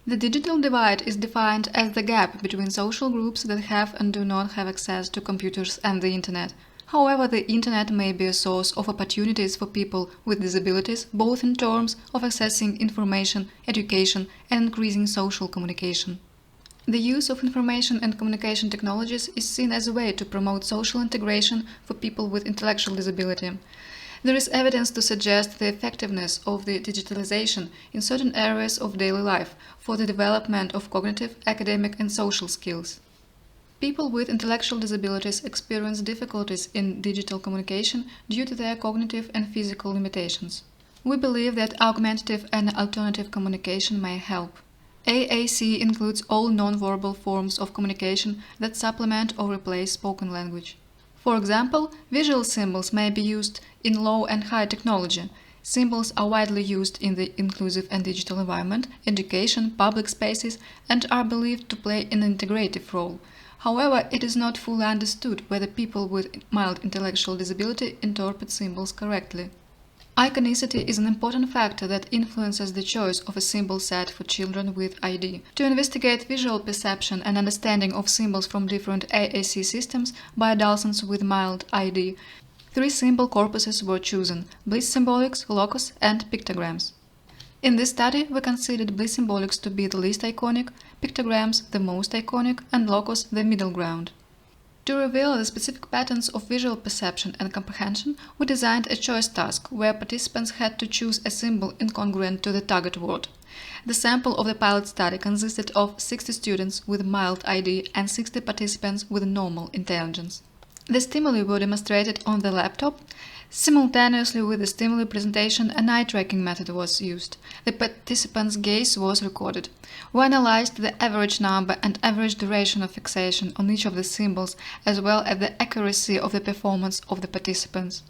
The digital divide is defined as the gap between social groups that have and do not have access to computers and the Internet. However, the Internet may be a source of opportunities for people with disabilities, both in terms of accessing information, education, and increasing social communication. The use of information and communication technologies is seen as a way to promote social integration for people with intellectual disability. There is evidence to suggest the effectiveness of the digitalization in certain areas of daily life for the development of cognitive, academic, and social skills. People with intellectual disabilities experience difficulties in digital communication due to their cognitive and physical limitations. We believe that augmentative and alternative communication may help. AAC includes all nonverbal forms of communication that supplement or replace spoken language. For example, visual symbols may be used in low and high technology. Symbols are widely used in the inclusive and digital environment, education, public spaces, and are believed to play an integrative role. However, it is not fully understood whether people with mild intellectual disability interpret symbols correctly. Iconicity is an important factor that influences the choice of a symbol set for children with ID. To investigate visual perception and understanding of symbols from different AAC systems by adolescents with mild ID, 3 symbol corpuses were chosen: bliss symbolics, locus, and pictograms. In this study, we considered bliss symbolics to be the least iconic, pictograms the most iconic, and locus the middle ground. To reveal the specific patterns of visual perception and comprehension, we designed a choice task where participants had to choose a symbol incongruent to the target word. The sample of the pilot study consisted of 60 students with mild ID and 60 participants with normal intelligence. The stimuli were demonstrated on the laptop. Simultaneously with the stimuli presentation, an eye tracking method was used. The participants' gaze was recorded. We analyzed the average number and average duration of fixation on each of the symbols, as well as the accuracy of the performance of the participants.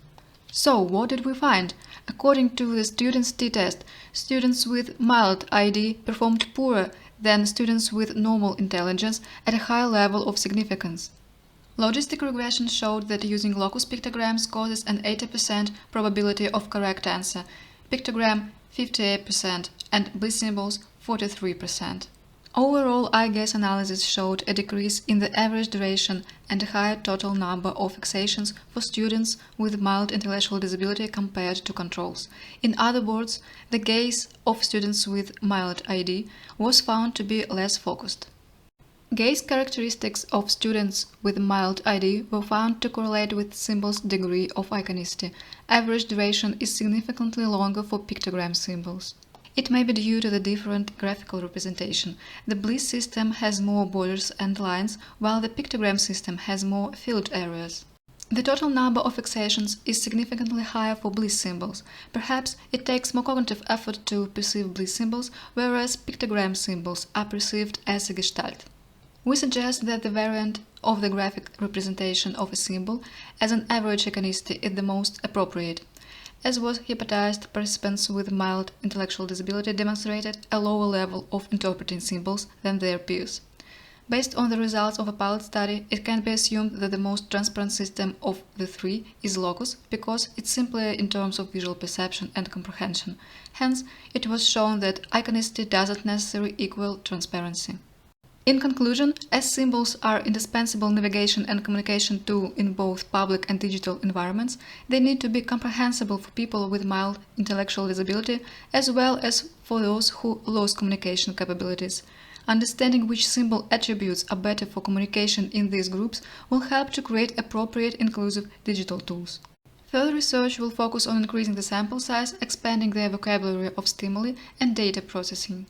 So, what did we find? According to the students' t-test, students with mild ID performed poorer than students with normal intelligence at a high level of significance. Logistic regression showed that using locus pictograms causes an 80% probability of correct answer, pictogram 58%, and bliss symbols 43%. Overall, eye gaze analysis showed a decrease in the average duration and a higher total number of fixations for students with mild intellectual disability compared to controls. In other words, the gaze of students with mild ID was found to be less focused. Gaze characteristics of students with mild ID were found to correlate with symbols' degree of iconicity. Average duration is significantly longer for pictogram symbols. It may be due to the different graphical representation. The bliss system has more borders and lines, while the pictogram system has more filled areas. The total number of fixations is significantly higher for bliss symbols. Perhaps it takes more cognitive effort to perceive bliss symbols, whereas pictogram symbols are perceived as a gestalt. We suggest that the variant of the graphic representation of a symbol as an average iconicity is the most appropriate. As was hypnotized, participants with mild intellectual disability demonstrated a lower level of interpreting symbols than their peers. Based on the results of a pilot study, it can be assumed that the most transparent system of the 3 is locus, because it's simpler in terms of visual perception and comprehension. Hence, it was shown that iconicity doesn't necessarily equal transparency. In conclusion, as symbols are indispensable navigation and communication tool in both public and digital environments, they need to be comprehensible for people with mild intellectual disability as well as for those who lose communication capabilities. Understanding which symbol attributes are better for communication in these groups will help to create appropriate inclusive digital tools. Further research will focus on increasing the sample size, expanding the vocabulary of stimuli, and data processing.